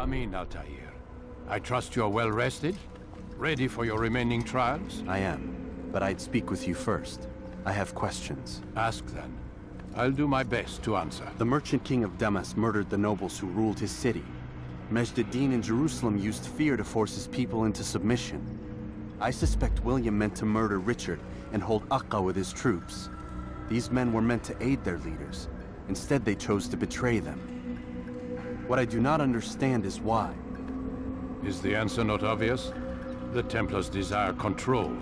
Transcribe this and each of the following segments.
Come in, Altair. I trust you're well rested? Ready for your remaining trials? I am, but I'd speak with you first. I have questions. Ask then. I'll do my best to answer. The merchant king of Damas murdered the nobles who ruled his city. Majd-ad-Din in Jerusalem used fear to force his people into submission. I suspect William meant to murder Richard and hold Akka with his troops. These men were meant to aid their leaders. Instead, they chose to betray them. What I do not understand is why. Is the answer not obvious? The Templars desire control.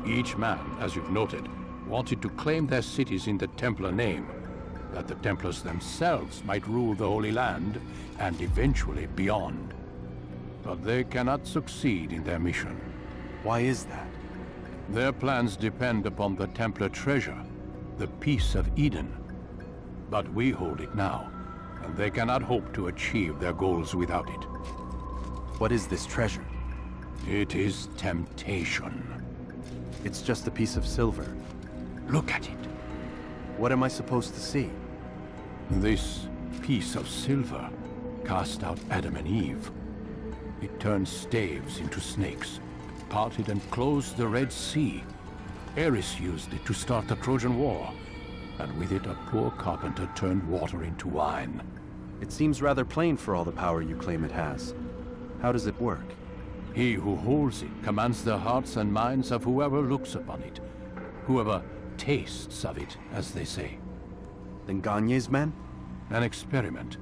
Each man, as you've noted, wanted to claim their cities in the Templar name, that the Templars themselves might rule the Holy Land, and eventually beyond. But they cannot succeed in their mission. Why is that? Their plans depend upon the Templar treasure, the Peace of Eden. But we hold it now, and they cannot hope to achieve their goals without it. What is this treasure? It is temptation. It's just a piece of silver. Look at it. What am I supposed to see? This piece of silver cast out Adam and Eve. It turned staves into snakes, parted and closed the Red Sea. Eris used it to start the Trojan War, and with it a poor carpenter turned water into wine. It seems rather plain for all the power you claim it has. How does it work? He who holds it commands the hearts and minds of whoever looks upon it, whoever tastes of it, as they say. Then Gagne's men? An experiment.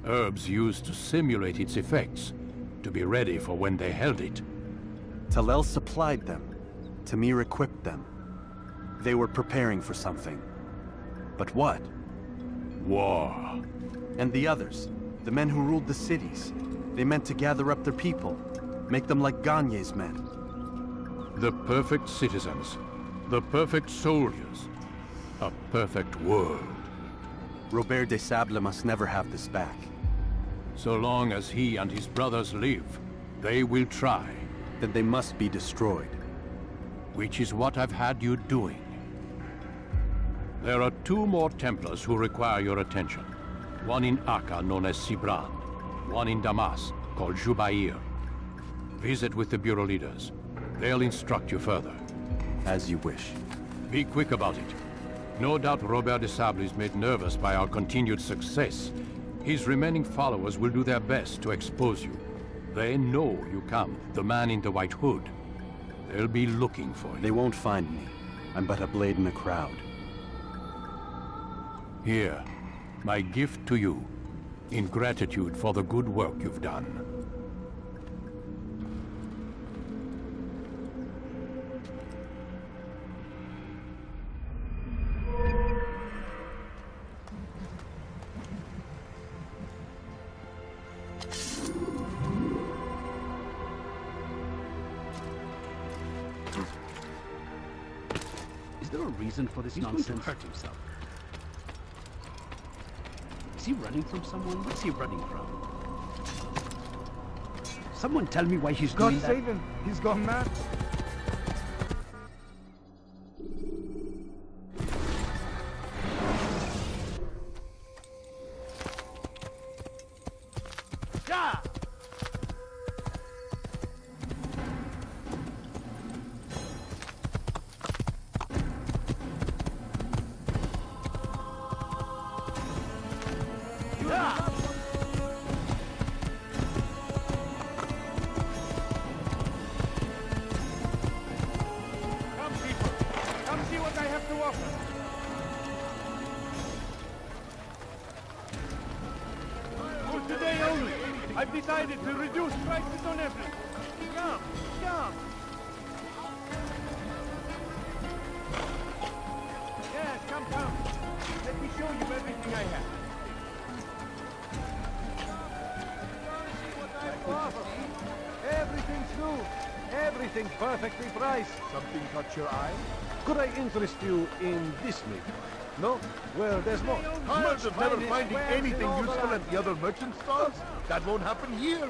Herbs used to simulate its effects, to be ready for when they held it. Talel supplied them. Tamir equipped them. They were preparing for something. But what? War. And the others, the men who ruled the cities, they meant to gather up their people, make them like Gagne's men. The perfect citizens, the perfect soldiers, a perfect world. Robert de Sable must never have this back. So long as he and his brothers live, they will try. Then they must be destroyed. Which is what I've had you doing. There are 2 more Templars who require your attention. One in Akka, known as Sibran. One in Damas, called Jubair. Visit with the Bureau leaders. They'll instruct you further. As you wish. Be quick about it. No doubt Robert de Sable is made nervous by our continued success. His remaining followers will do their best to expose you. They know you come, the man in the white hood. They'll be looking for you. They won't find me. I'm but a blade in a crowd. Here, my gift to you, in gratitude for the good work you've done. Is there a reason for this nonsense? He's going to hurt himself. Is he running from someone? What's he running from? Someone tell me why he's doing that. God save him! He's gone mad! I've decided to reduce prices on everything. Come, come. Yes, come. Let me show you everything I have. Everything's new. Everything's perfectly priced. Something caught your eye? Could I interest you in this maybe? No? Well, there's more. Tired of never finding anything useful at the other merchant stalls? That won't happen here.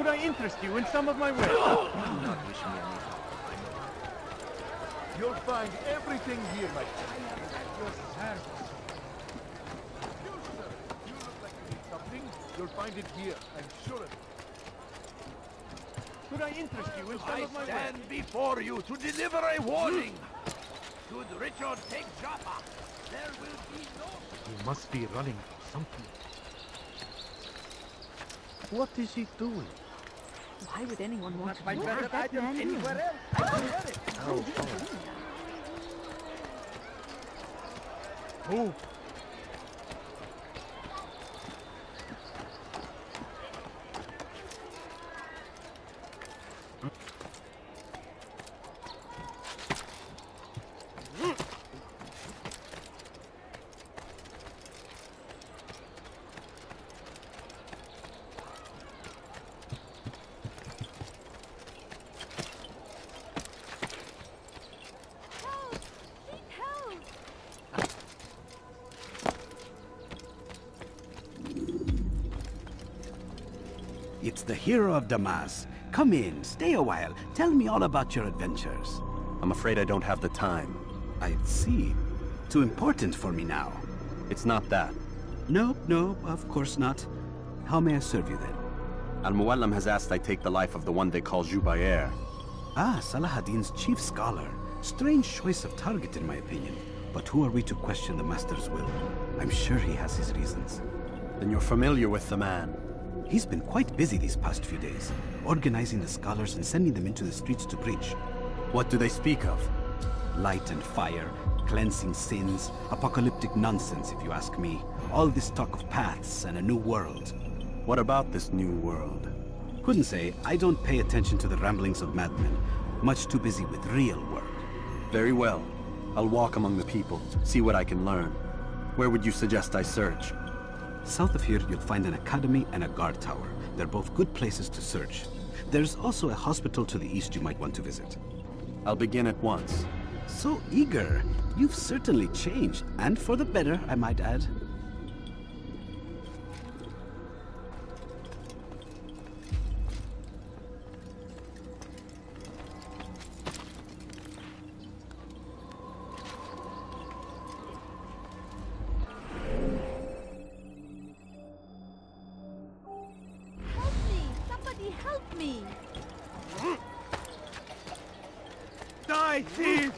Could I interest you in some of my wares? Not wish me any harm. You'll find everything here, my friend. You, sir, you look like you need something. You'll find it here, I'm sure of it. Could I interest you in some of my wares? Stand before you to deliver a warning. Should Richard take Jaffa, there will be no... He must be running from something. What is he doing? Why would anyone want to find look better at that items man anywhere anyway? else. I don't get it. Move! It's the hero of Damas. Come in, stay a while. Tell me all about your adventures. I'm afraid I don't have the time. I see. Too important for me now. It's not that. Nope, of course not. How may I serve you then? Al-Muallim has asked I take the life of the one they call Jubair. Ah, Salahadin's chief scholar. Strange choice of target in my opinion. But who are we to question the Master's will? I'm sure he has his reasons. Then you're familiar with the man. He's been quite busy these past few days, organizing the scholars and sending them into the streets to preach. What do they speak of? Light and fire, cleansing sins, apocalyptic nonsense if you ask me. All this talk of paths and a new world. What about this new world? Couldn't say. I don't pay attention to the ramblings of madmen. Much too busy with real work. Very well. I'll walk among the people, see what I can learn. Where would you suggest I search? South of here, you'll find an academy and a guard tower. They're both good places to search. There's also a hospital to the east you might want to visit. I'll begin at once. So eager. You've certainly changed, and for the better, I might add. Help me! Die, thief!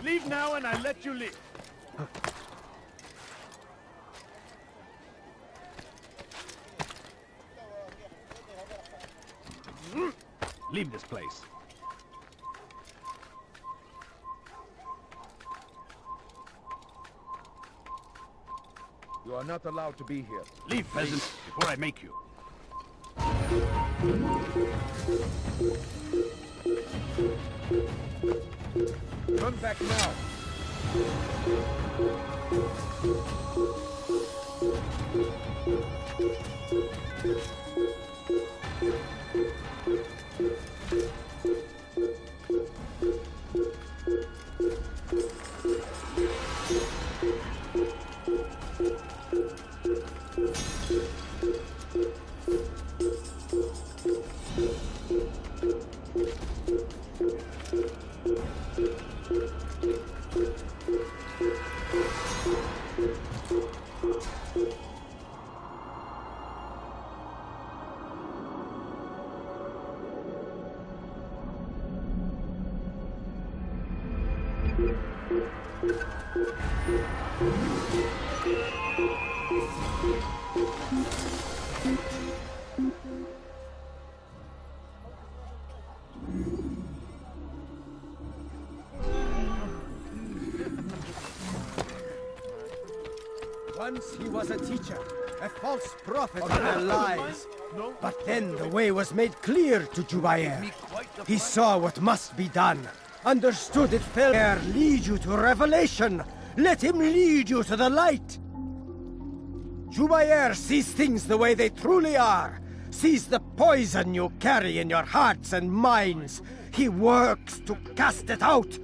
Leave now and I let you leave. Leave this place. You are not allowed to be here. Leave, peasant, before I make you. Turn back now. Once he was a teacher, a false prophet of their lies. But then the way was made clear to Jubair. He saw what must be done, understood it fell there, lead you to revelation. Let him lead you to the light. Jubair sees things the way they truly are, sees the poison you carry in your hearts and minds. He works to cast it out.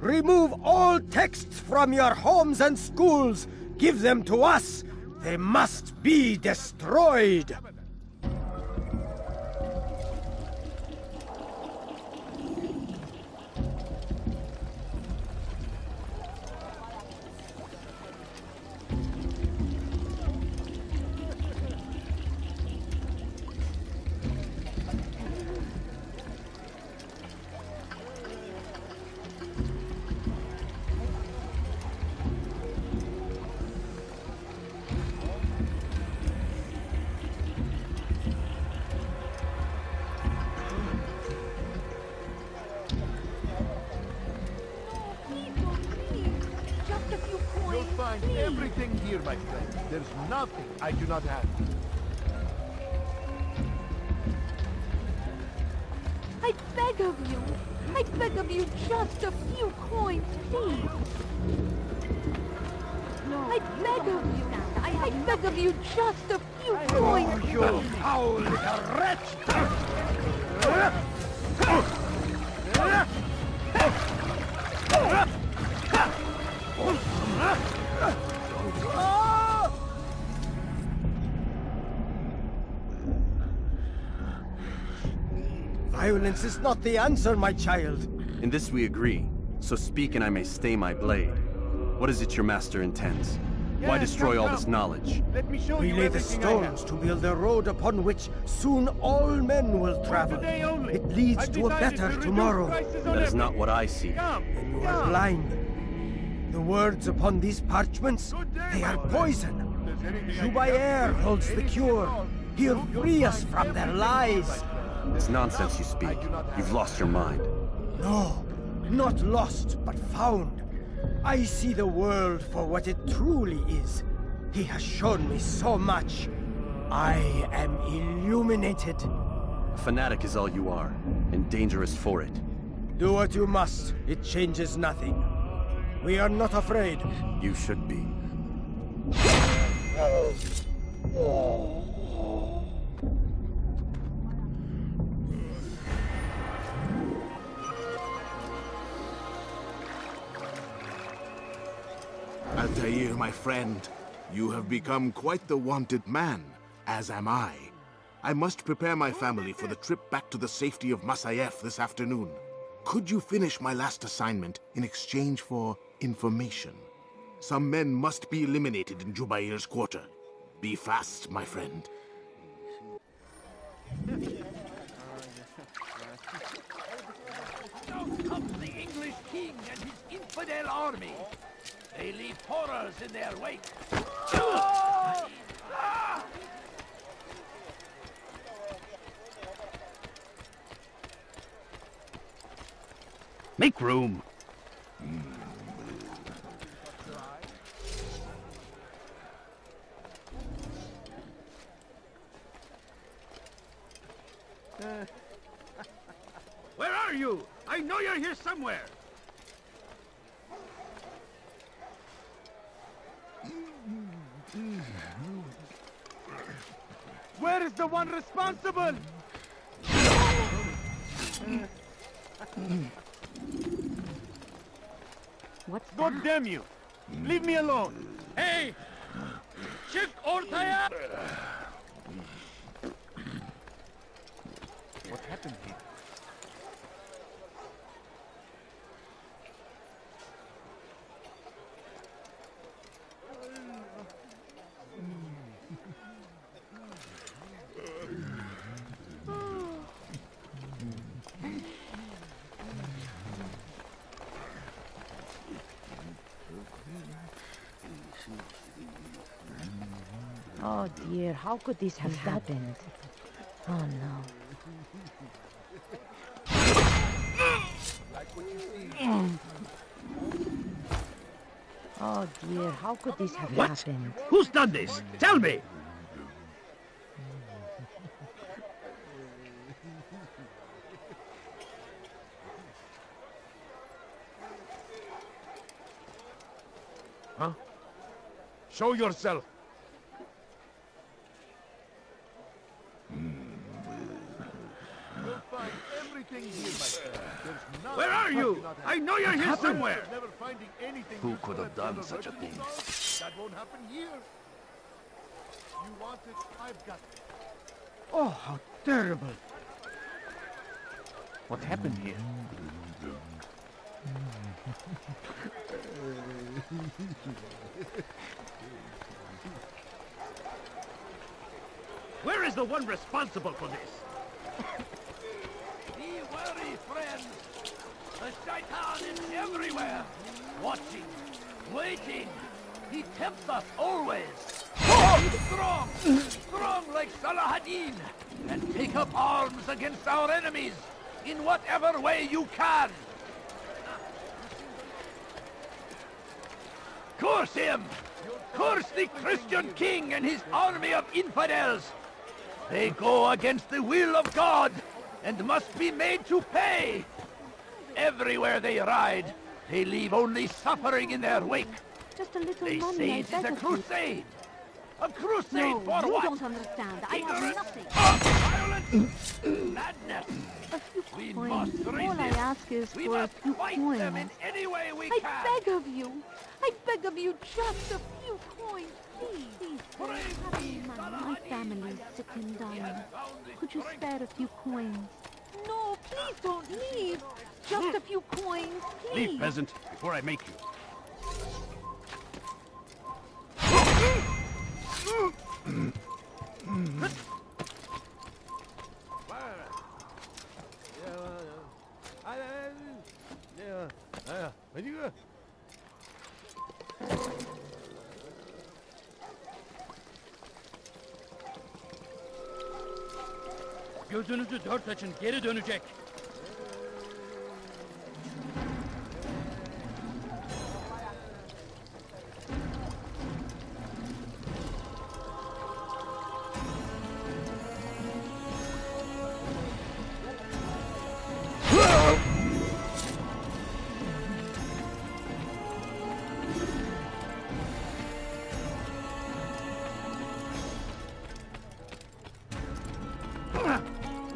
Remove all texts from your homes and schools. Give them to us. They must be destroyed. Just a few coins. You'll find please. everything here, my friend. There's nothing I do not have. I beg of you. I beg of you, just a few coins, please. I beg of you. I beg of you, just a few coins. You foul little wretch! Violence is not the answer, my child. In this we agree, so speak and I may stay my blade. What is it your master intends? Why destroy all this knowledge? Let me show We you lay the everything I have. stones to build a road upon which soon all men will travel. Today only. It leads I've to a decided better to reduce tomorrow. prices on That is not everything. what I see. Come, You are blind. The words upon these parchments, they are poison. Jubair holds the cure. He'll free us from their lies. It's nonsense you speak. You've lost your mind. No, not lost, but found. I see the world for what it truly is. He has shown me so much. I am illuminated. A fanatic is all you are, and dangerous for it. Do what you must. It changes nothing. We are not afraid. You should be. Altair, my friend, you have become quite the wanted man, as am I. I must prepare my family for the trip back to the safety of Masayef this afternoon. Could you finish my last assignment in exchange for information? Some men must be eliminated in Jubair's quarter. Be fast, my friend. Now comes the English king and his infidel army. They leave horrors in their wake. Make room. Where are you? I know you're here somewhere. Where is the one responsible? What's God that? damn you! Leave me alone! Hey! Çık ortaya! What happened here? Oh dear, how could this have happened? Oh no. Oh dear, how could this have happened? Who's done this? Tell me! Huh? Show yourself! You'll find everything here, my friend. There's nothing Where are you? I know you're here somewhere! Never finding anything Who useful could have at the done other such a merchant thing? stalls. That won't happen here. You want it? I've got it. Oh, how terrible. What happened here? Where is the one responsible for this? Be wary, friends! The Shaitan is everywhere! Watching, waiting! He tempts us always! Be strong! Strong like Salahadin! And take up arms against our enemies! In whatever way you can! Curse him! Curse the Christian king and his army of infidels! They go against the will of God and must be made to pay! Everywhere they ride, they leave only suffering in their wake. Just a little They money, say I it is beg a of you. crusade! A crusade No, for you what? don't understand. I have Ignorance, nothing. violence, madness! A few We coins. must All I resist. ask is We for a must few fight coins. them in any way we I can! beg of you. I beg of you just a few coins, please. Please, sir, have some money. My family is sick and dying. Could you spare a few coins? No, please don't leave. Just a few coins, please. Leave, peasant, before I make you. Gözünüzü dört açın, geri dönecek.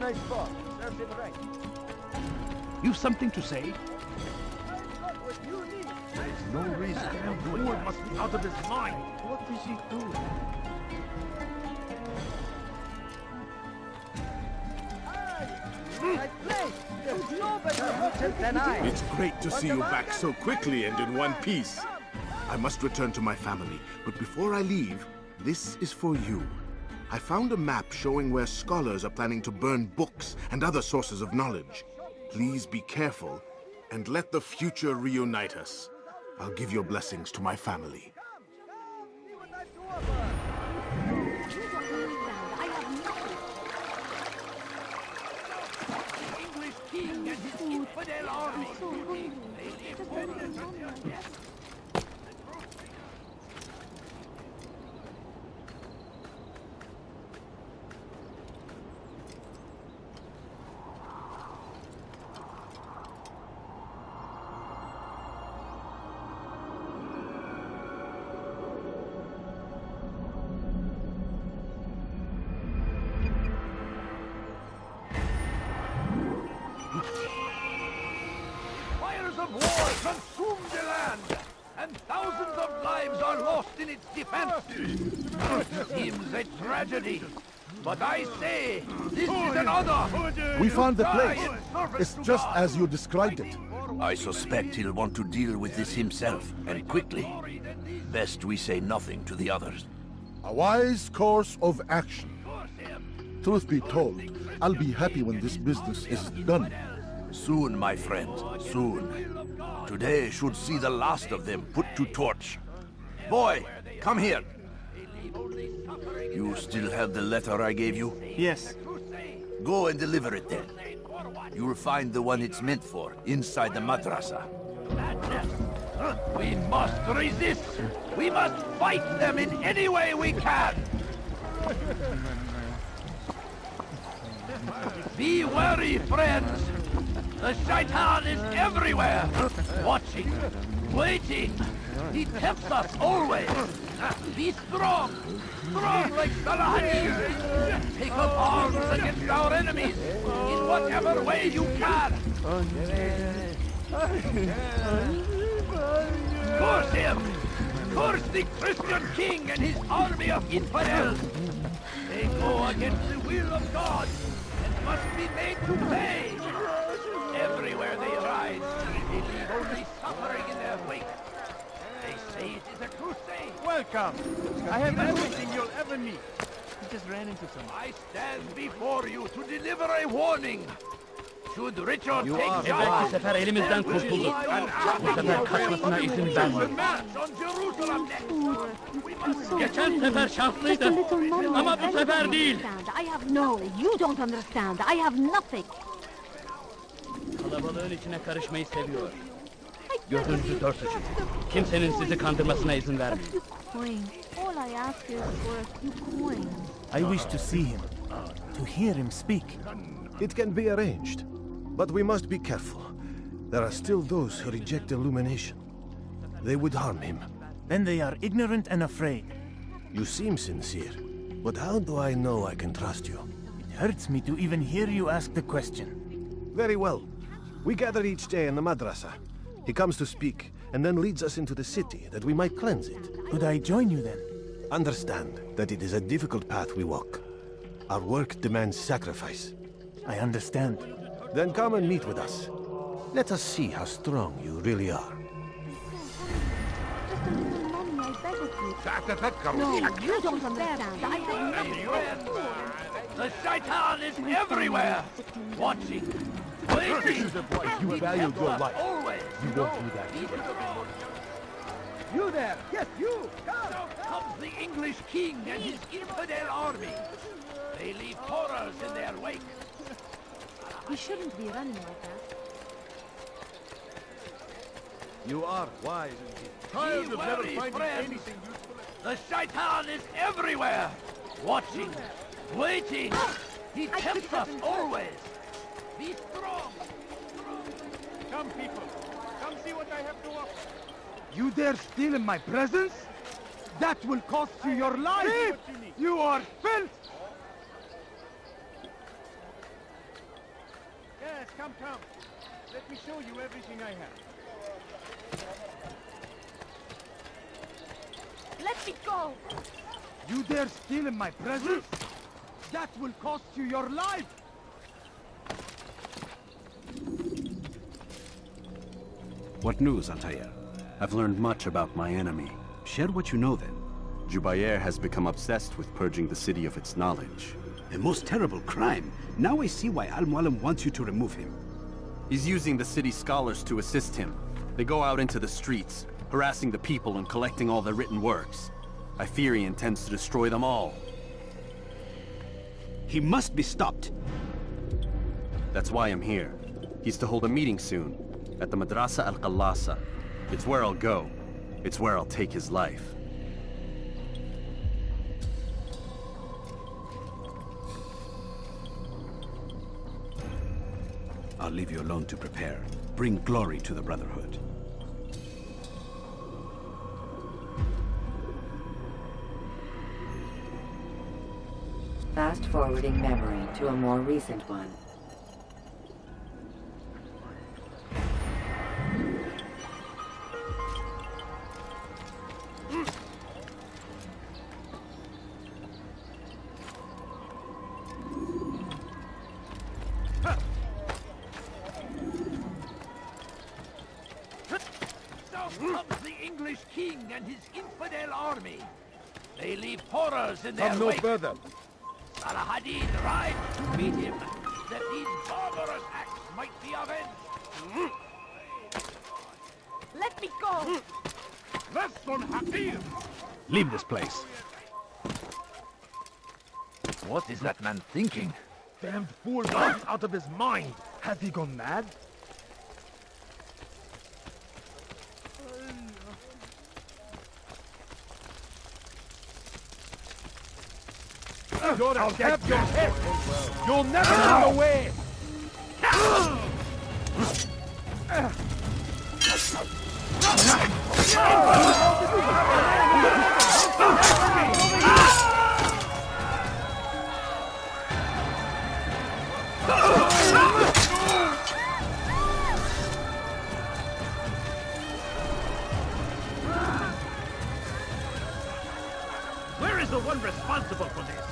Nice spot. Serves him right. You've something to say? What you need? There's no reason. The fool must be out of his mind. What is he doing? I play. There's nobody merchant than I. It's great to see you back so quickly and in one piece. I must return to my family, but before I leave, this is for you. I found a map showing where scholars are planning to burn books and other sources of knowledge. Please be careful, and let the future reunite us. I'll give your blessings to my family. See what I've to offer. You don't understand. I have nothing. The English king and his infidel army. I'm so hungry. Just a little money. Fires of war consume the land, and thousands of lives are lost in its defense. Seems a tragedy, but I say this is an honor. We found the Die place. in service It's to just God. as you described it. I suspect he'll want to deal with this himself, and quickly. Best we say nothing to the others. A wise course of action. Truth be told, I'll be happy when this business is done. Soon, my friend, soon. Today should see the last of them put to torch. Boy, come here. You still have the letter I gave you? Yes. Go and deliver it then. You'll find the one it's meant for inside the madrasa. We must resist. We must fight them in any way we can. Be wary, friends. The Shaitan is everywhere. Watching, waiting. He tempts us always. Be strong. Strong like Salahadin. Take up arms against our enemies in whatever way you can. Curse him! Curse the Christian king and his army of infidels! They go against the will of God and must be made to pay! Everywhere they rise, they leave only suffering in their wake. They say it is a crusade. Welcome. I have everything you'll ever need. We just ran into some. I stand before you to deliver a warning. Should Richard take are charge, Bu sefer elimizden kurtulduk. Bu sefer kaçmasına izin vermedik. march on Jerusalem next. Geçen sefer şanslıydı. Ama bu sefer değil. I have no. You don't understand. I have nothing. Kalabalığın içine karışmayı seviyor. Gözünüzü dört açın. Kimsenin sizi kandırmasına izin A vermeyin. few coins. All I ask is for a few coins. I wish to see him, to hear him speak. It can be arranged, but we must be careful. There are still those who reject illumination. They would harm him. Then they are ignorant and afraid. You seem sincere, but how do I know I can trust you? It hurts me to even hear you ask the question. Very well. We gather each day in the madrasa. He comes to speak, and then leads us into the city, that we might cleanse it. Could I join you then? Understand that it is a difficult path we walk. Our work demands sacrifice. I understand. Then come and meet with us. Let us see how strong you really are. Just a little money, I beg of you. No, you don't understand. I have nothing. The shaitan is everywhere, watching, waiting. You value your life. Always. You won't do that. You there! Yes, you! Come! Now comes the English king and his infidel army. They leave horrors in their wake. We shouldn't be running like that. You are wise indeed. Tired of never finding anything useful. The shaitan is everywhere, watching, waiting. He tempts us always. Be strong. Come, people. Come see what I have to offer. You dare steal in my presence? That will cost you your life! You are filth! Yes, come. Let me show you everything I have. Let me go! You dare steal in my presence? That will cost you your life! What news, Altair? I've learned much about my enemy. Share what you know then. Jubair has become obsessed with purging the city of its knowledge. A most terrible crime. Now I see why Al-Mualim wants you to remove him. He's using the city scholars to assist him. They go out into the streets, harassing the people and collecting all their written works. I fear he intends to destroy them all. He must be stopped. That's why I'm here. He's to hold a meeting soon, at the Madrasa Al-Qallasa. It's where I'll go. It's where I'll take his life. I'll leave you alone to prepare. Bring glory to the Brotherhood. Fast-forwarding memory to a more recent one. Comes the English king and his infidel army. They leave horrors in their Come no wake. further. Salahadin rides to meet him, that these barbarous acts might be avenged. Let me go! Rest on Hakim! Leave this place. What is that man thinking? Damned fool gone out of his mind. Has he gone mad? I'll get your head. You'll never run away. the one responsible for this?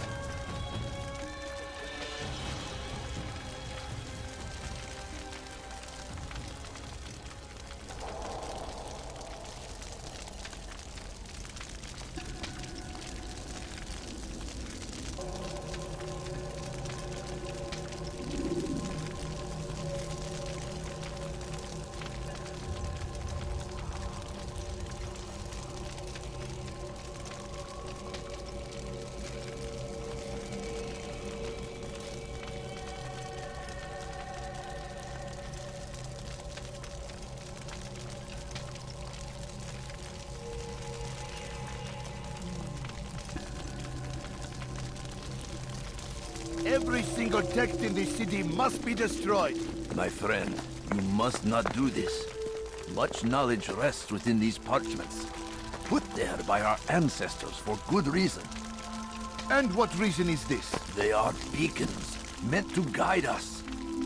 Every single text in the city must be destroyed. My friend, you must not do this. Much knowledge rests within these parchments, put there by our ancestors for good reason. And what reason is this? They are beacons, meant to guide us,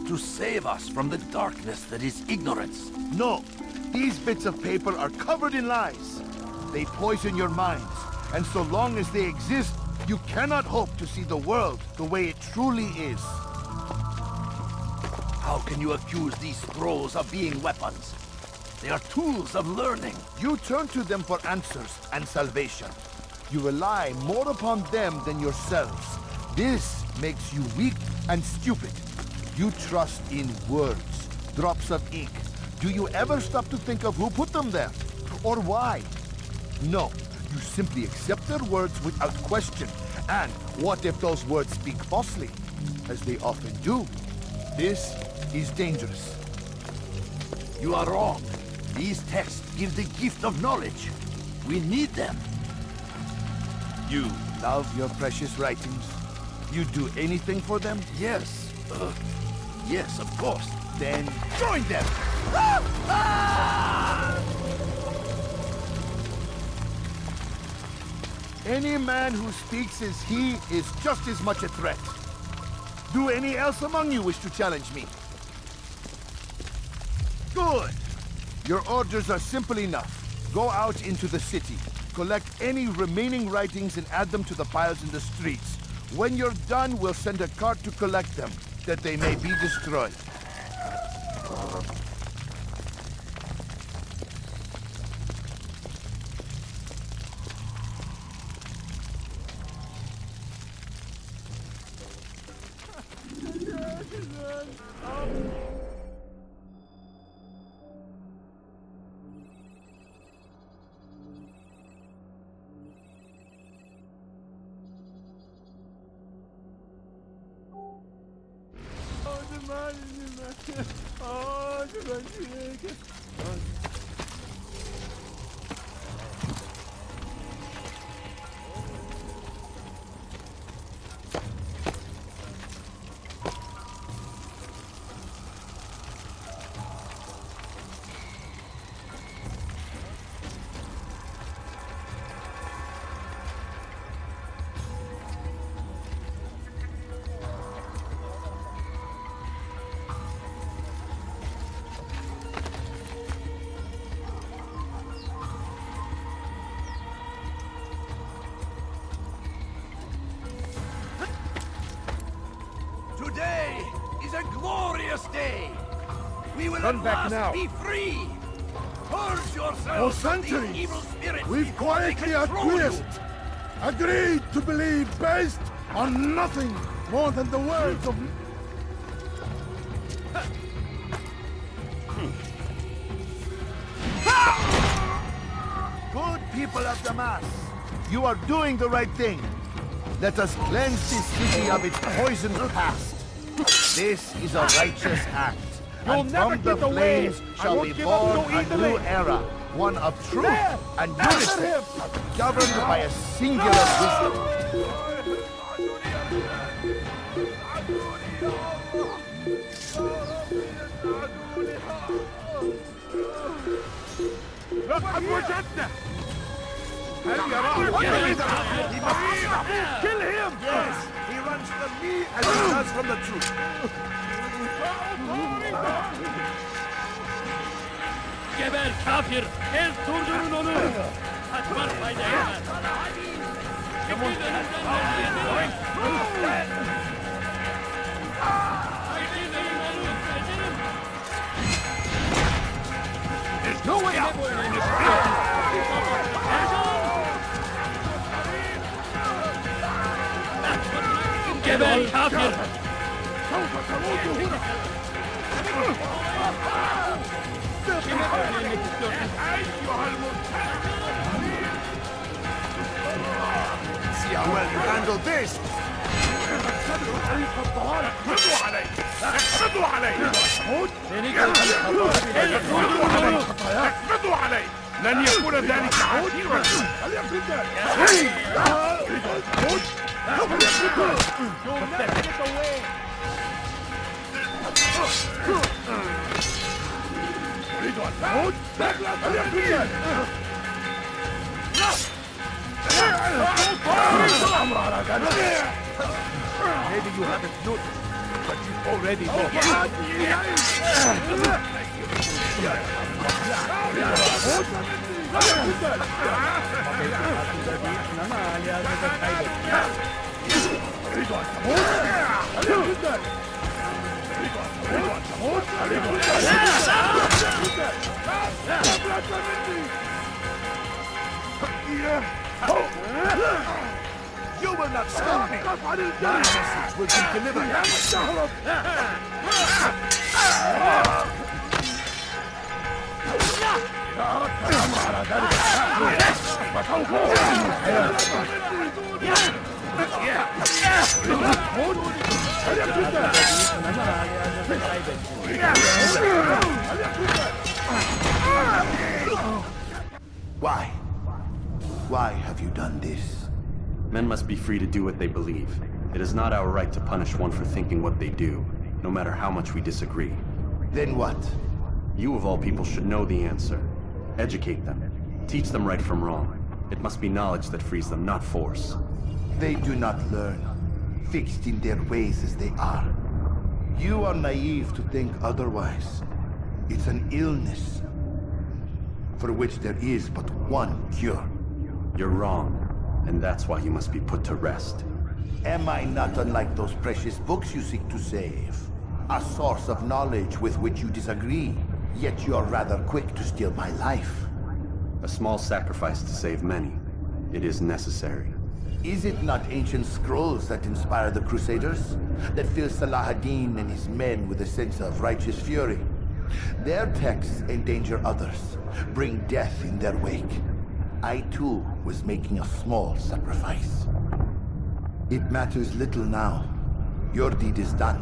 to save us from the darkness that is ignorance. No, these bits of paper are covered in lies. They poison your minds, and so long as they exist, you cannot hope to see the world the way it truly is. How can you accuse these scrolls of being weapons? They are tools of learning. You turn to them for answers and salvation. You rely more upon them than yourselves. This makes you weak and stupid. You trust in words, drops of ink. Do you ever stop to think of who put them there? Or why? No. You simply accept their words without question. And what if those words speak falsely? As they often do. This is dangerous. You are wrong. These texts give the gift of knowledge. We need them. You love your precious writings? You do anything for them? Yes. Yes, of course. Then join them! Any man who speaks as he is just as much a threat. Do any else among you wish to challenge me? Good. Your orders are simple enough. Go out into the city, collect any remaining writings and add them to the piles in the streets. When you're done, we'll send a cart to collect them, that they may be destroyed. Today is a glorious day. We will Turn at back last now. be free. Purge For yourselves from these centuries, evil spirits we've before they quietly control you. acquiesced, agreed to believe based on nothing more than the words of... Good people of the Mass, you are doing the right thing. Let us cleanse this city of its poisoned past. This is a righteous act. You'll and never from the get away. flames I shall won't be give up born so a easily. new era, one of truth There! and After unity, him! governed by a singular wisdom. Look at وجدنا! هل يراه كذا؟ He must stop! Kill him! Yes, he runs from me as he does from the truth. Geber kafir! El durdurun onu! Kaçmak fayda etmez! There's no way out! جبل كافر سوف تموت هنا! أيها المرتد! See how well you handle this! اقبضوا عليه! اقبضوا عليه! اقبضوا عليه! لن يكون ذلك عسيرا! أريد أن تعود! الأمر على ذلك! Maybe you haven't noticed, but you've already You will not stop me! My message will be delivered! Why? Why have you done this? Men must be free to do what they believe. It is not our right to punish one for thinking what they do, no matter how much we disagree. Then what? You of all people should know the answer. Educate them. Teach them right from wrong. It must be knowledge that frees them, not force. They do not learn, fixed in their ways as they are. You are naive to think otherwise. It's an illness for which there is but one cure. You're wrong, and that's why you must be put to rest. Am I not unlike those precious books you seek to save? A source of knowledge with which you disagree, yet you are rather quick to steal my life. A small sacrifice to save many. It is necessary. Is it not ancient scrolls that inspire the Crusaders? That fill Salah ad-Din and his men with a sense of righteous fury? Their texts endanger others, bring death in their wake. I too was making a small sacrifice. It matters little now. Your deed is done,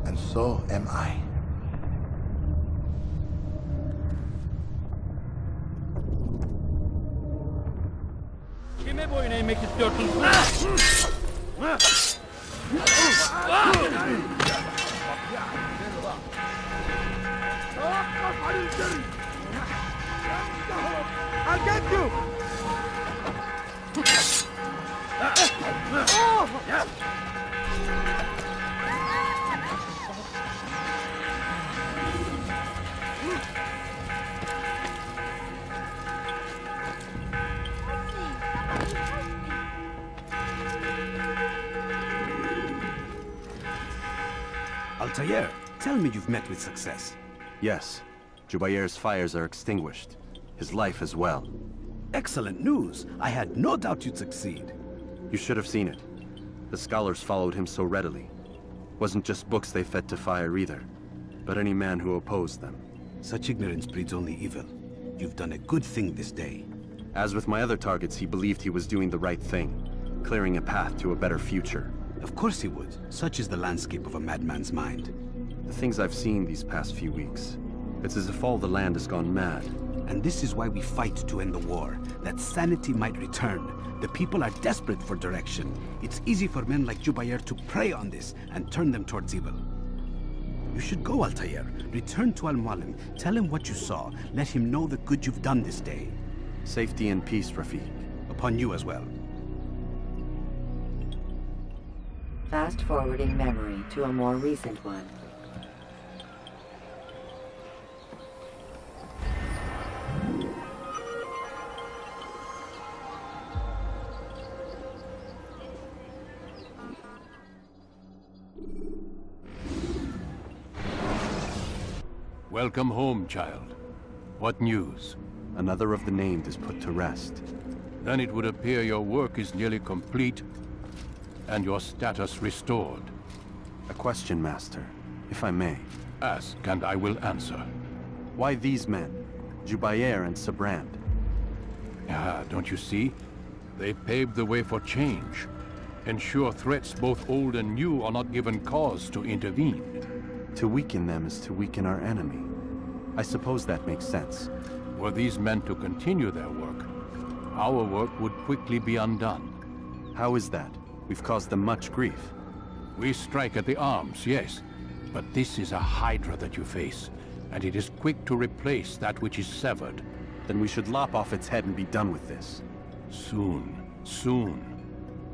and so am I. Kime boyun eğmek istiyorsun? I'll get you! Altair, tell me you've met with success. Yes. Jubayr's fires are extinguished. His life as well. Excellent news. I had no doubt you'd succeed. You should have seen it. The scholars followed him so readily. Wasn't just books they fed to fire either, but any man who opposed them. Such ignorance breeds only evil. You've done a good thing this day. As with my other targets, he believed he was doing the right thing, clearing a path to a better future. Of course he would. Such is the landscape of a madman's mind. The things I've seen these past few weeks, it's as if all the land has gone mad. And this is why we fight to end the war, that sanity might return. The people are desperate for direction. It's easy for men like Jubayr to prey on this and turn them towards evil. You should go, Altair. Return to Al-Mualim. Tell him what you saw. Let him know the good you've done this day. Safety and peace, Rafiq. Upon you as well. Fast-forwarding memory to a more recent one. Welcome home, child. What news? Another of the named is put to rest. Then it would appear your work is nearly complete, and your status restored. A question, Master, if I may. Ask, and I will answer. Why these men, Jubayer and Sabrand? Ah, don't you see? They paved the way for change. Ensure threats both old and new are not given cause to intervene. To weaken them is to weaken our enemy. I suppose that makes sense. Were these men to continue their work, our work would quickly be undone. How is that? We've caused them much grief. We strike at the arms, yes. But this is a hydra that you face, and it is quick to replace that which is severed. Then we should lop off its head and be done with this. Soon, soon.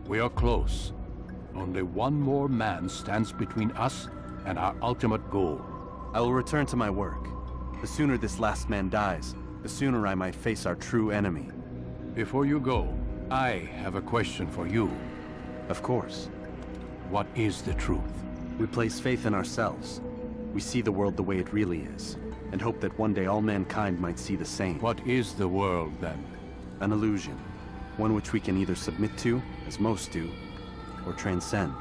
We are close. Only one more man stands between us and our ultimate goal. I will return to my work. The sooner this last man dies, the sooner I might face our true enemy. Before you go, I have a question for you. Of course. What is the truth? We place faith in ourselves. We see the world the way it really is, and hope that one day all mankind might see the same. What is the world, then? An illusion. One which we can either submit to, as most do, or transcend.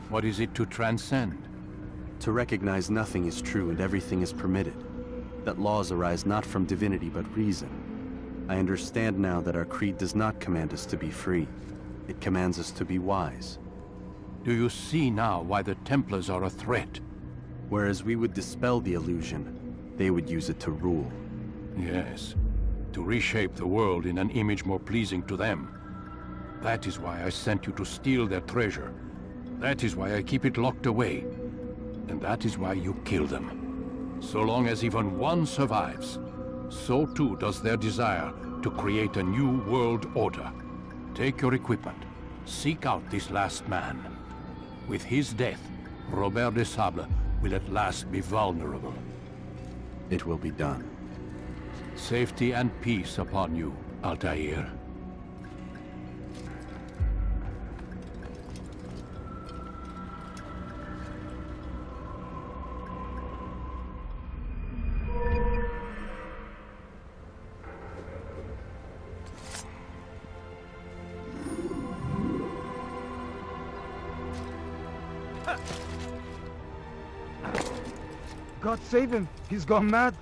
What is it to transcend? To recognize nothing is true and everything is permitted. That laws arise not from divinity but reason. I understand now that our creed does not command us to be free. It commands us to be wise. Do you see now why the Templars are a threat? Whereas we would dispel the illusion, they would use it to rule. Yes. To reshape the world in an image more pleasing to them. That is why I sent you to steal their treasure. That is why I keep it locked away. And that is why you kill them. So long as even one survives, so too does their desire to create a new world order. Take your equipment. Seek out this last man. With his death, Robert de Sable will at last be vulnerable. It will be done. Safety and peace upon you, Altair. God save him! He's gone mad!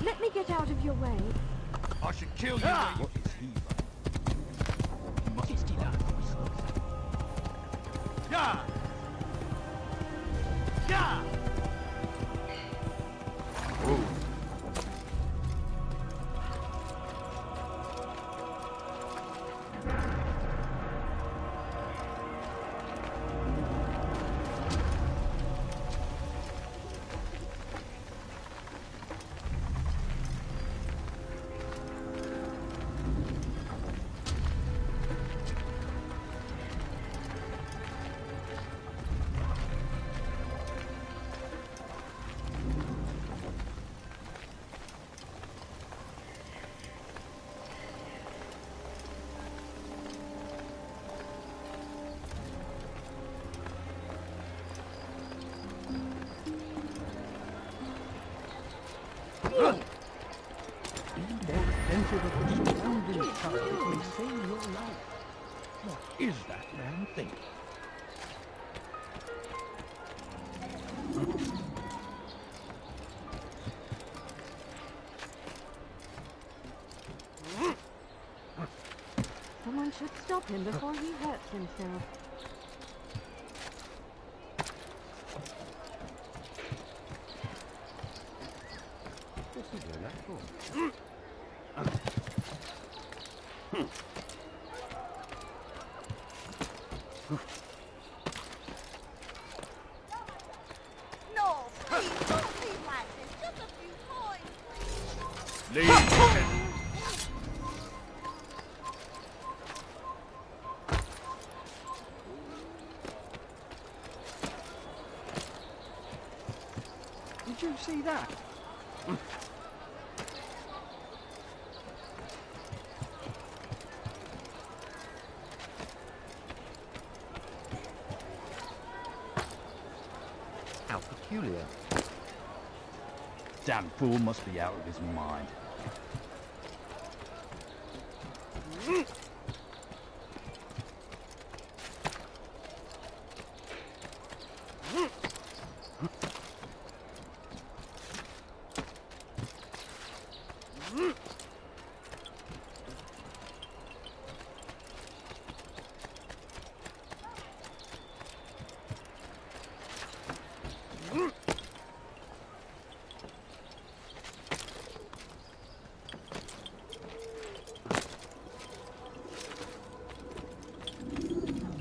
Let me get out of your way. I should kill you. What is he? Yeah! Yeah! Be more attentive of the surroundings, child. It may save your life. What is that man thinking? Someone should stop him before he hurts himself. No, please don't leave like this. Just a few coins. Leave. Did you see that? How peculiar. Damn fool must be out of his mind.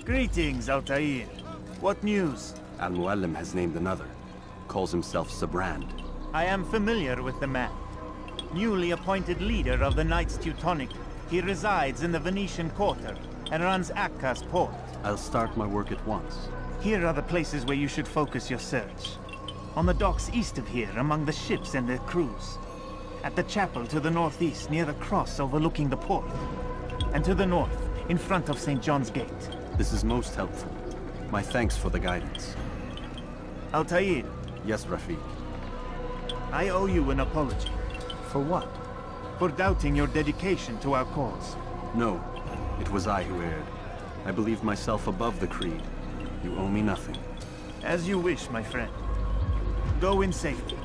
Greetings, Altair. What news? Al-Muallim has named another. Calls himself Sabrand. I am familiar with the man. Newly appointed leader of the Knights Teutonic, he resides in the Venetian Quarter and runs Akka's port. I'll start my work at once. Here are the places where you should focus your search. On the docks east of here, among the ships and their crews. At the chapel to the northeast, near the cross overlooking the port. And to the north, in front of St. John's Gate. This is most helpful. My thanks for the guidance. Altair. Yes, Rafiq. I owe you an apology. For what? For doubting your dedication to our cause. No, it was I who erred. I believed myself above the creed. You owe me nothing. As you wish, my friend. Go in safety.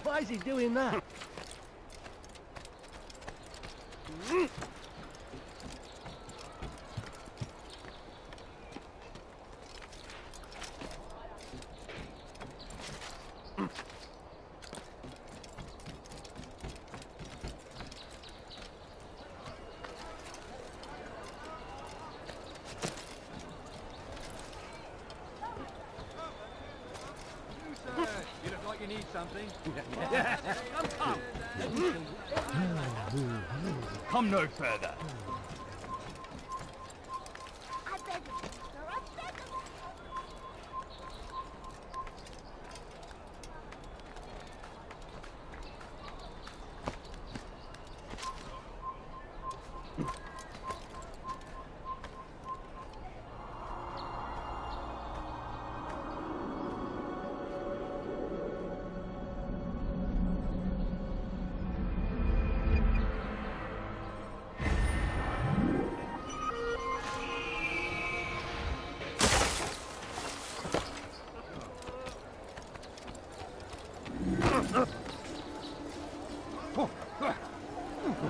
Why is he doing that? You look like you need something. Come no further. I beg of you, sir. I beg of you.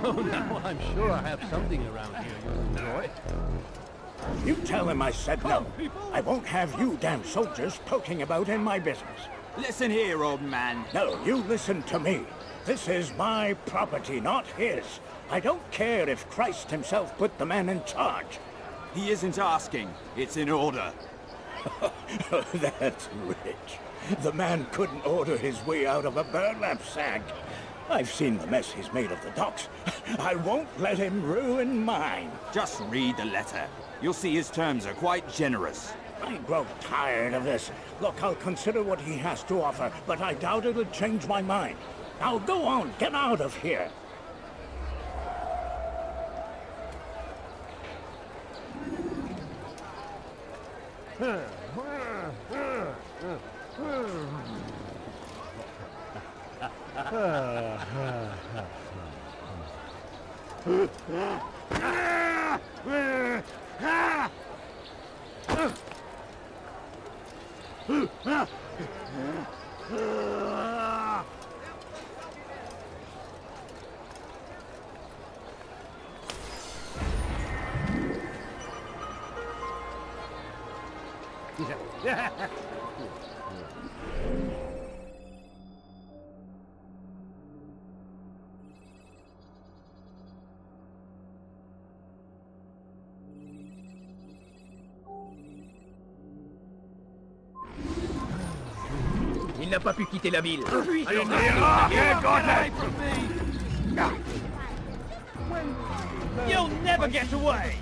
Oh, now I'm sure I have something around here you'll enjoy. You tell him I said no. I won't have you damn soldiers poking about in my business. Listen here, old man. No, you listen to me. This is my property, not his. I don't care if Christ himself put the man in charge. He isn't asking. It's in order. That's rich. The man couldn't order his way out of a burlap sack. I've seen the mess he's made of the docks. I won't let him ruin mine. Just read the letter. You'll see his terms are quite generous. I grow tired of this. Look, I'll consider what he has to offer, but I doubt it'll change my mind. Now go on, get out of here. n'a pas pu quitter la ville. Alors, You'll never get away!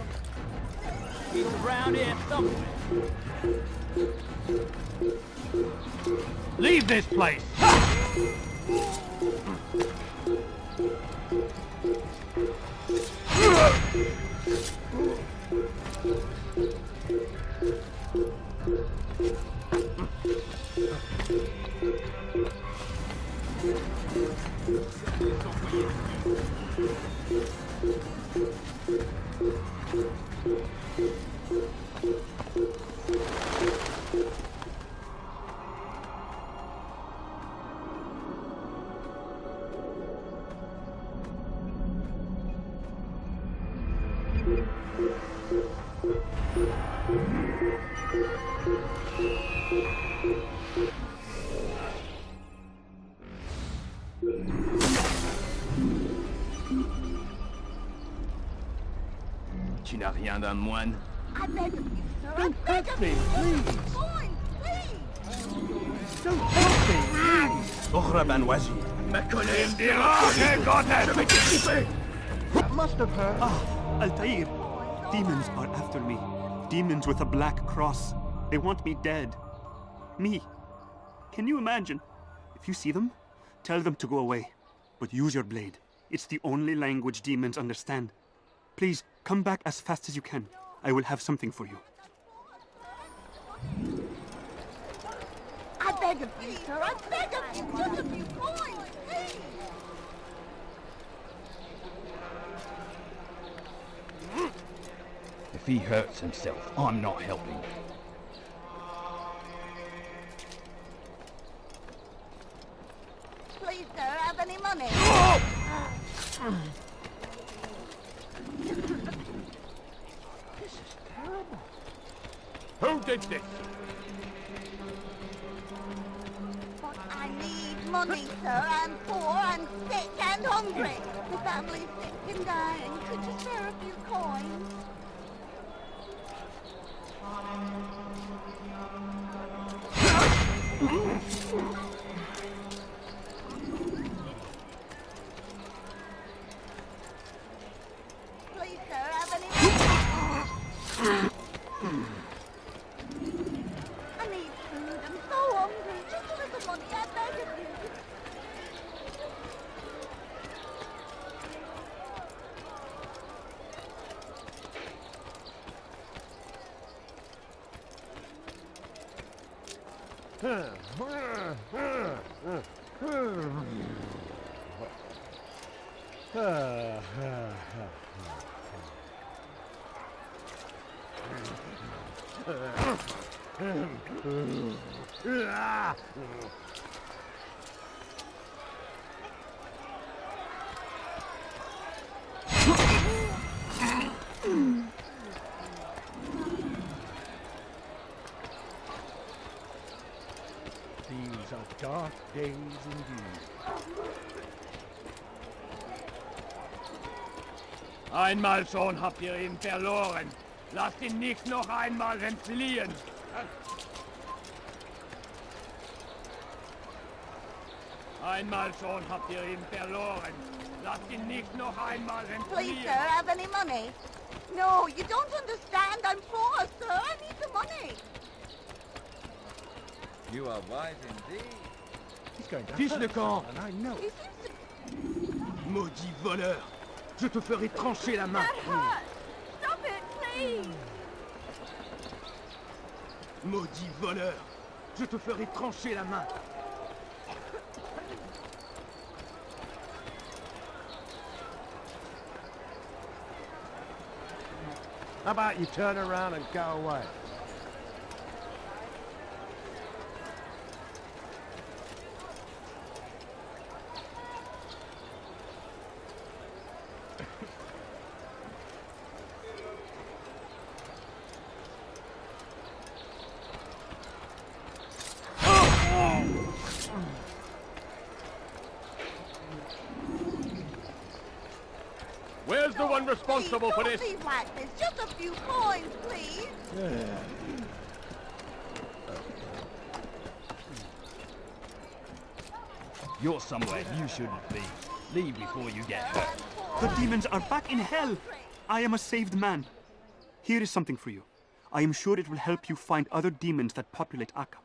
He's around here somewhere. Leave this place! Tu n'as rien d'un moine? I beg of you, sir. I Don't beg hurt of me, you. please. Coins, please. Don't hurt me, please! اهرب وزي. Ma colère je vais t'étouffer! That must have hurt. Altair! Demons are after me. Demons with a black cross. They want me dead. Me. Can you imagine? If you see them, tell them to go away. But use your blade. It's the only language demons understand. Please, come back as fast as you can. I will have something for you. I beg of you, sir. I beg of you. Just a few coins, please. If he hurts himself, I'm not helping. Please, sir, have any money? This is terrible. Who did this? But I need money, sir. I'm poor, I'm sick and hungry. The family's sick and dying. Could you spare a few coins? Please, sir, have any money? I need food. I'm so hungry. Just a little money, I beg of you. These are dark days indeed. Einmal schon habt ihr ihn verloren. Lasst ihn nicht noch einmal entfliehen. Einmal schon habt ihr ihn verloren. Lasst ihn nicht noch einmal Please, entfliehen. sir, have any money? No, you don't understand. I'm poor, sir. I need the money. You are wise indeed. He's going to Fiche hurt le camp. someone, I know. He seems to... Maudit voleur. Je te ferai trancher la main. That hurts. Stop it, please. Maudit voleur. Je te ferai trancher la main. How about you turn around and go away? Where's the one responsible for this? Please, don't leave like this. Just a few coins, please. You're somewhere you shouldn't be. Leave before you get hurt. The demons are back in hell! I am a saved man. Here is something for you. I am sure it will help you find other demons that populate Akka.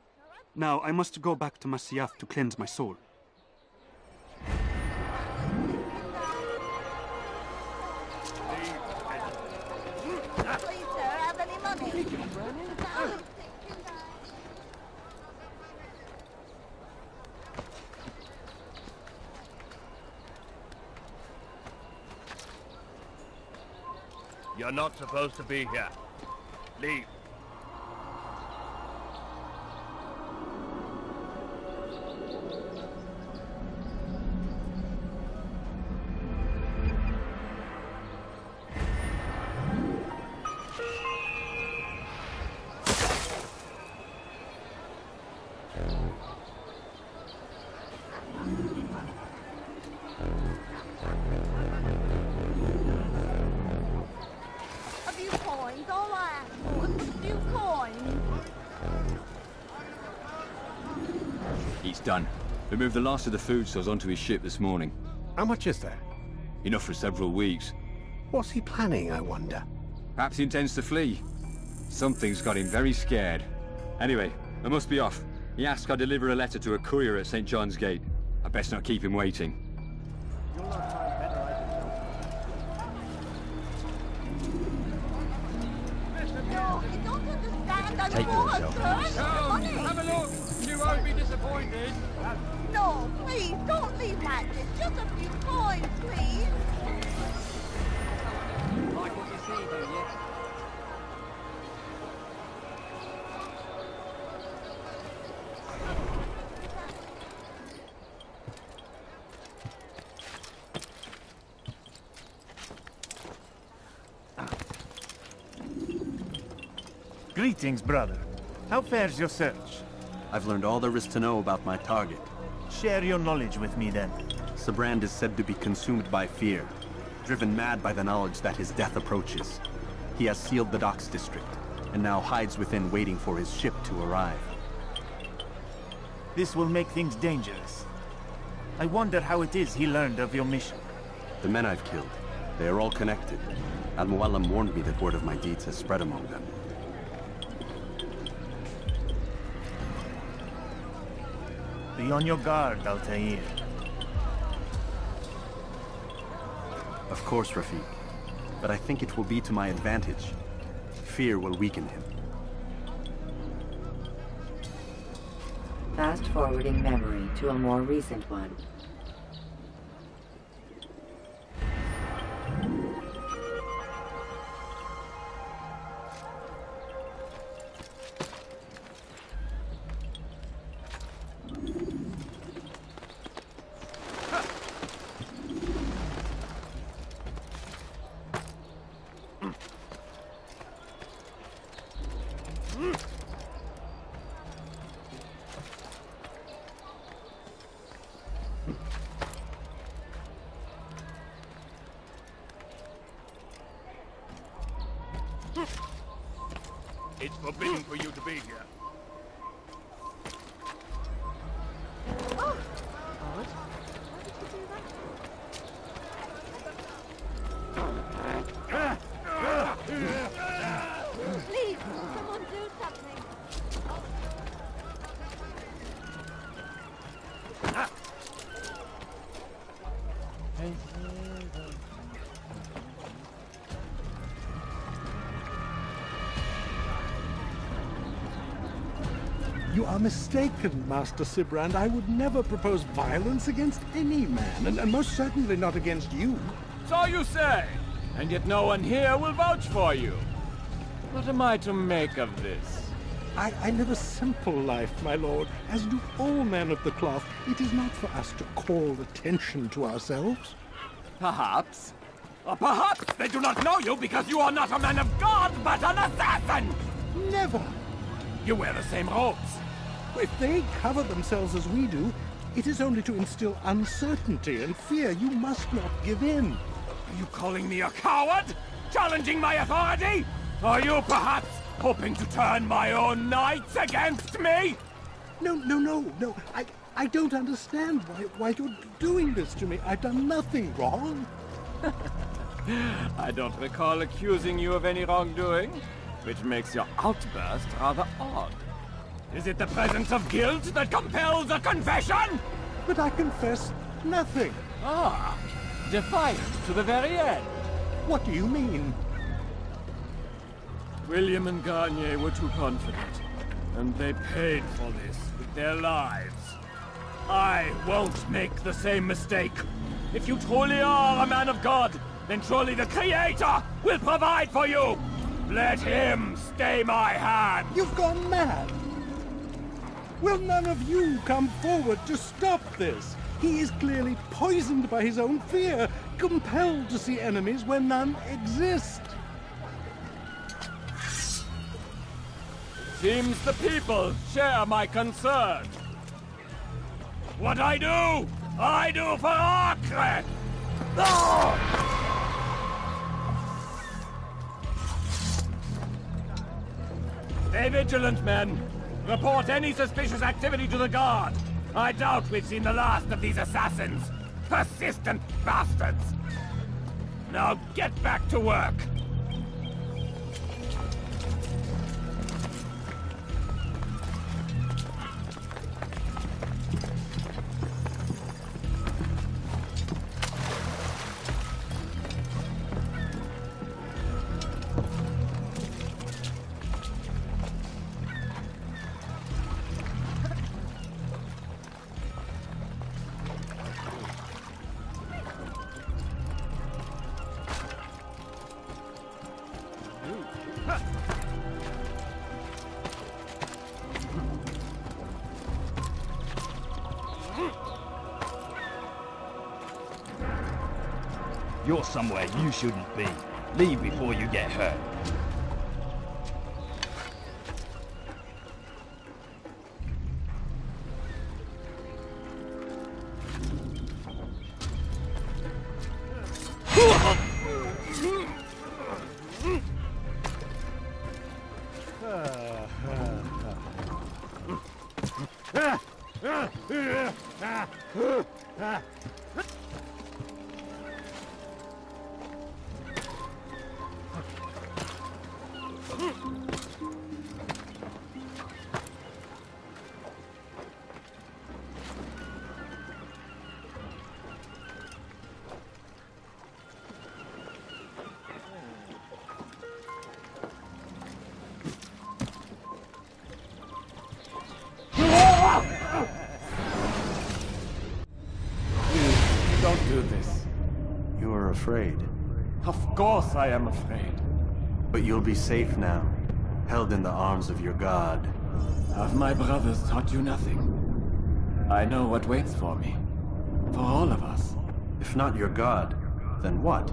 Now, I must go back to Masyaf to cleanse my soul. Please, sir, have any money? You're not supposed to be here. Leave. A few coins, all I ask for is a few coins. He's done. We moved the last of the food stores onto his ship this morning. How much is there? Enough for several weeks. What's he planning, I wonder? Perhaps he intends to flee. Something's got him very scared. Anyway, I must be off. He asked I deliver a letter to a courier at St. John's Gate. I best not keep him waiting. No, you don't understand. I'm Take poor, yourself. sir. Money. Have a look. You won't be disappointed. No, please, don't leave like this. Just a few coins, please. Like what you see, do you? Greetings, brother. How fares your search? I've learned all there is to know about my target. Share your knowledge with me, then. Sibrand is said to be consumed by fear, driven mad by the knowledge that his death approaches. He has sealed the docks district, and now hides within waiting for his ship to arrive. This will make things dangerous. I wonder how it is he learned of your mission. The men I've killed, they are all connected. Al-Muallim warned me that word of my deeds has spread among them. Be on your guard, Altair. Of course, Rafiq. But I think it will be to my advantage. Fear will weaken him. Fast forwarding memory to a more recent one. It's forbidden for you to be here. Oh, odd. Why did you do that? Please, someone do something. You are mistaken, Master Sibrand. I would never propose violence against any man, and most certainly not against you. So you say, and yet no one here will vouch for you. What am I to make of this? I live a simple life, my lord, as do all men of the cloth. It is not for us to call attention to ourselves. Perhaps. Or perhaps they do not know you because you are not a man of God, but an assassin! Never! You wear the same robes. If they cover themselves as we do, it is only to instill uncertainty and fear. You must not give in. Are you calling me a coward? Challenging my authority? Are you perhaps hoping to turn my own knights against me? No. I don't understand why you're doing this to me. I've done nothing wrong. I don't recall accusing you of any wrongdoing, which makes your outburst rather odd. Is it the presence of guilt that compels a confession? But I confess nothing. Ah, defiant to the very end. What do you mean? William and Garnier were too confident, and they paid for this with their lives. I won't make the same mistake. If you truly are a man of God, then surely the Creator will provide for you! Let him stay my hand! You've gone mad! Will none of you come forward to stop this? He is clearly poisoned by his own fear, compelled to see enemies where none exist. Seems the people share my concern. What I do for Acre! Stay vigilant, men. Report any suspicious activity to the guard. I doubt we've seen the last of these assassins. Persistent bastards. Now get back to work. You're somewhere you shouldn't be. Leave before you get hurt. Don't do this. You are afraid. Of course I am afraid. But you'll be safe now, held in the arms of your god. Have my brothers taught you nothing? I know what waits for me. For all of us. If not your god, then what?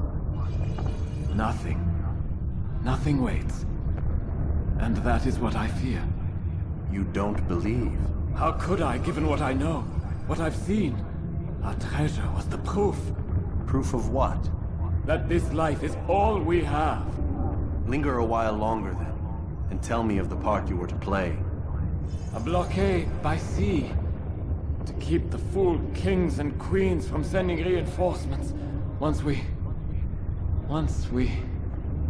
Nothing. Nothing waits. And that is what I fear. You don't believe? How could I, given what I know? What I've seen? Our treasure was the proof. Proof of what? That this life is all we have. Linger a while longer then, and tell me of the part you were to play. A blockade by sea. To keep the fool kings and queens from sending reinforcements. Once we...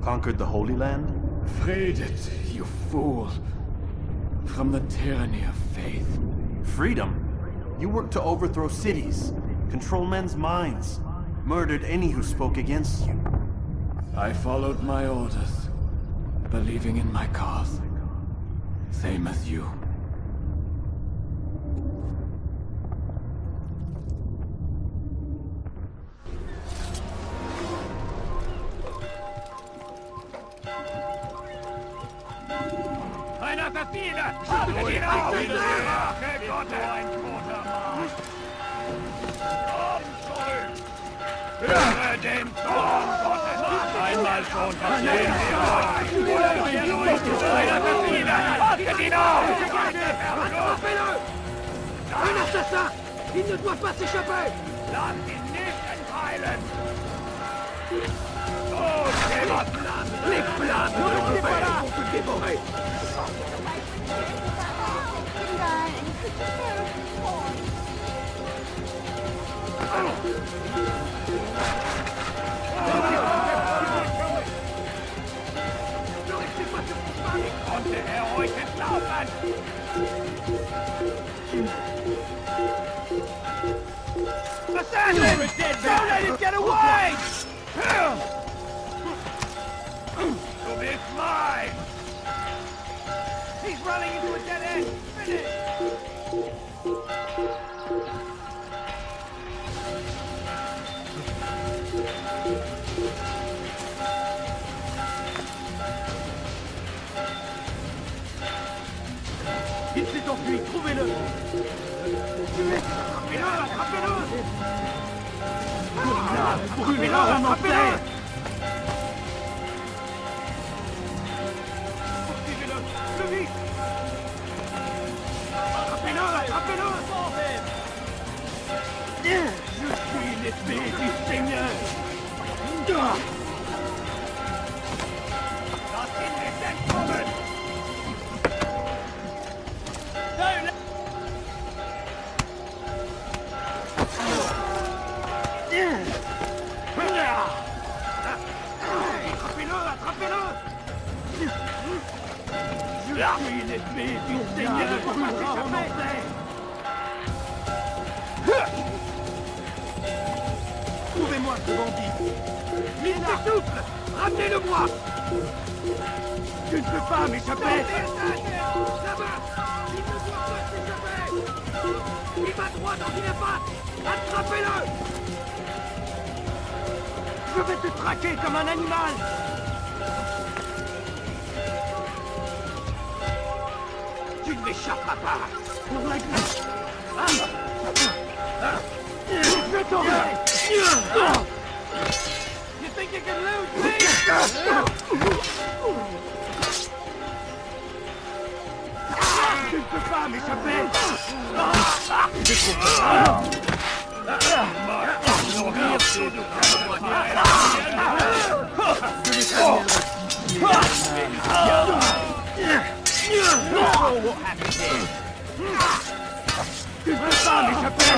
Conquered the Holy Land? Freed it, you fool. From the tyranny of faith. Freedom? You worked to overthrow cities, control men's minds, murdered any who spoke against you. I followed my orders, believing in my cause. Same as you. Einer Verfehler! Haltet ihn auf! Rache Gottes! Ein toter Mann! Komm zurück! Höre den Zorn Gottes! Einmal schon verstehen Sie euch! Einer Verfehler! Haltet ihn auf! Un assassin! Il ne doit pas s'échapper! Lass ihn nicht entheilen! Oh, Schäfer! Les flammes ne vont pas pour te dévorer! Dying. Could you spare a few coins? Ich konnte euch entlaufen! Assassin! Don't let him get away! You'll be mine! He's running into a dead end! Finish! Il s'est enfui, trouvez-le! Attrapez-le, attrapez-le! Brûlez-le, attrapez-le! Poursuivez-le, plus vite! Attrapez-le, attrapez-le! Je suis l'épée du Seigneur! Lass ihn nicht entkommen! Attrapez-le, attrapez-le! Je suis l'épée du Seigneur! Trouvez-moi ce bandit! Il s'essouffle! Ramenez-le-moi! Tu ne peux pas m'échapper! Là-bas! Il ne doit pas s'échapper! Il va droit dans une impasse! Attrapez-le! Je vais te traquer comme un animal! Tu ne m'échapperas pas! Pour la grâce! Je t'aurai! You think you can lose me? Tu ne peux pas m'échapper! Tu ne peux pas m'échapper!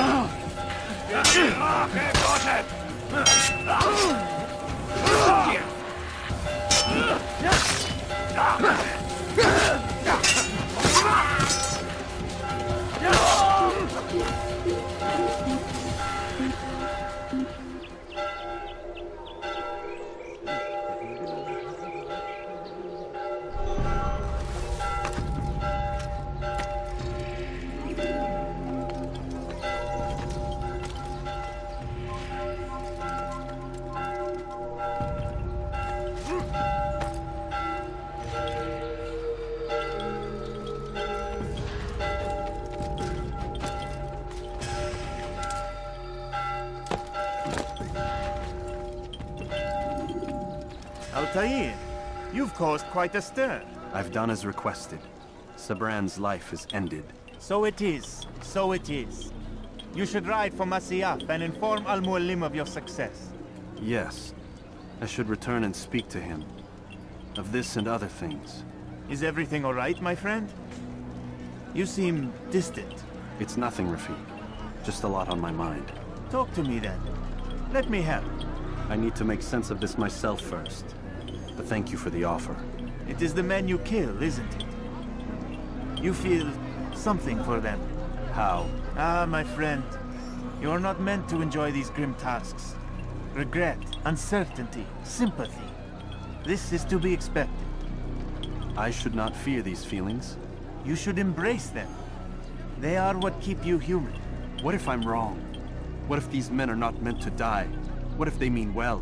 Altair, you've caused quite a stir. I've done as requested. Sabran's life is ended. So it is. So it is. You should ride for Masyaf and inform Al-Mualim of your success. Yes. I should return and speak to him. Of this and other things. Is everything all right, my friend? You seem distant. It's nothing, Rafiq. Just a lot on my mind. Talk to me then. Let me help. I need to make sense of this myself first. But thank you for the offer. It is the men you kill, isn't it? You feel something for them. How? Ah, my friend. You are not meant to enjoy these grim tasks. Regret, uncertainty, sympathy. This is to be expected. I should not fear these feelings. You should embrace them. They are what keep you human. What if I'm wrong? What if these men are not meant to die? What if they mean well?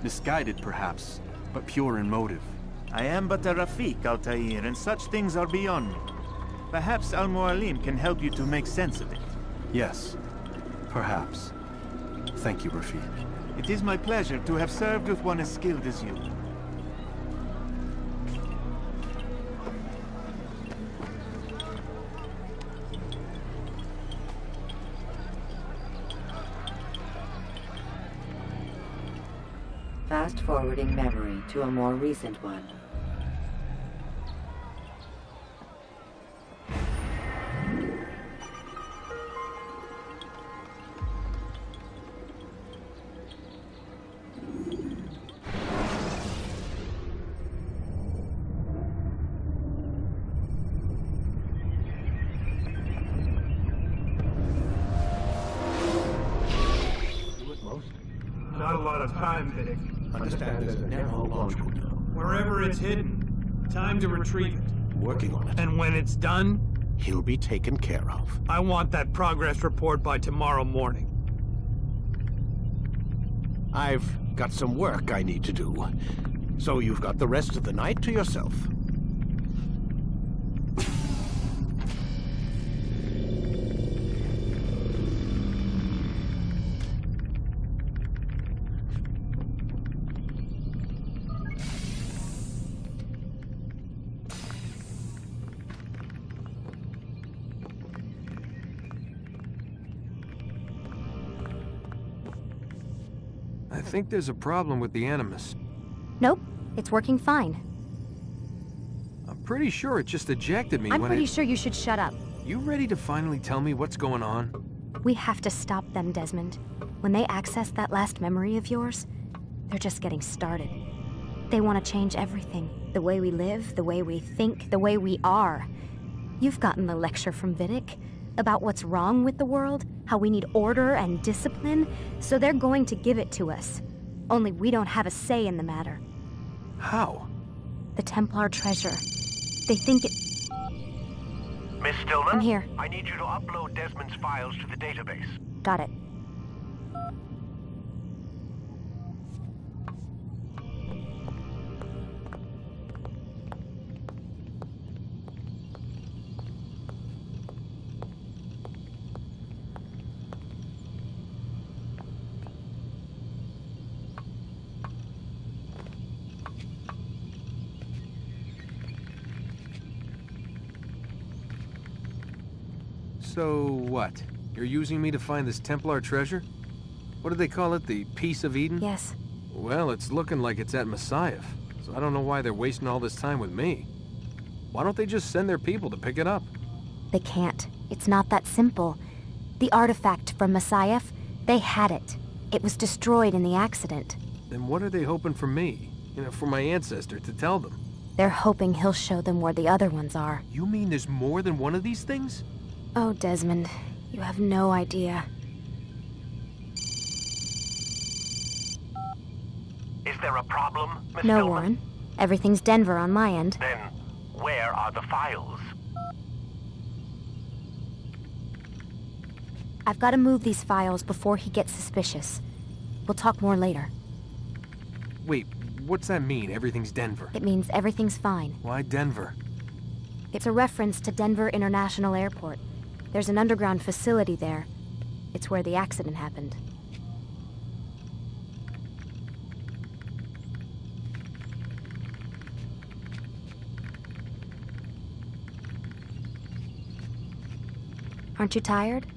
Misguided, perhaps, but pure in motive. I am but a Rafiq, Altair, and such things are beyond me. Perhaps Al-Mualim can help you to make sense of it. Yes, perhaps. Thank you, Rafiq. It is my pleasure to have served with one as skilled as you. Fast-forwarding memory to a more recent one. time, Vidic. Understand there's a narrow launch window. Wherever it's hidden, time to retrieve it. Working on it. And when it's done, He'll be taken care of. I want that progress report by tomorrow morning. I've got some work I need to do. So you've got the rest of the night to yourself. I think there's a problem with the Animus. Nope, it's working fine. I'm pretty sure it just ejected me I'm when pretty sure you should shut up. You ready to finally tell me what's going on? We have to stop them, Desmond. When they access that last memory of yours, they're just getting started. They want to change everything. The way we live, the way we think, the way we are. You've gotten the lecture from Vidic about what's wrong with the world, how we need order and discipline, so they're going to give it to us. Only we don't have a say in the matter. How? The Templar treasure. They think it... Miss Stillman? I'm here. I need you to upload Desmond's files to the database. Got it. So what? You're using me to find this Templar treasure? What do they call it? The Piece of Eden? Yes. Well, it's looking like it's at Messiah, so I don't know why they're wasting all this time with me. Why don't they just send their people to pick it up? They can't. It's not that simple. The artifact from Messiah, they had it. It was destroyed in the accident. Then what are they hoping for me? You know, for my ancestor to tell them? They're hoping he'll show them where the other ones are. You mean there's more than one of these things? Oh, Desmond, you have no idea. Is there a problem, Miss No, Stillman? Warren. Everything's Denver on my end. Then, where are the files? I've got to move these files before he gets suspicious. We'll talk more later. Wait, what's that mean, everything's Denver? It means everything's fine. Why Denver? It's a reference to Denver International Airport. There's an underground facility there. It's where the accident happened. Aren't you tired?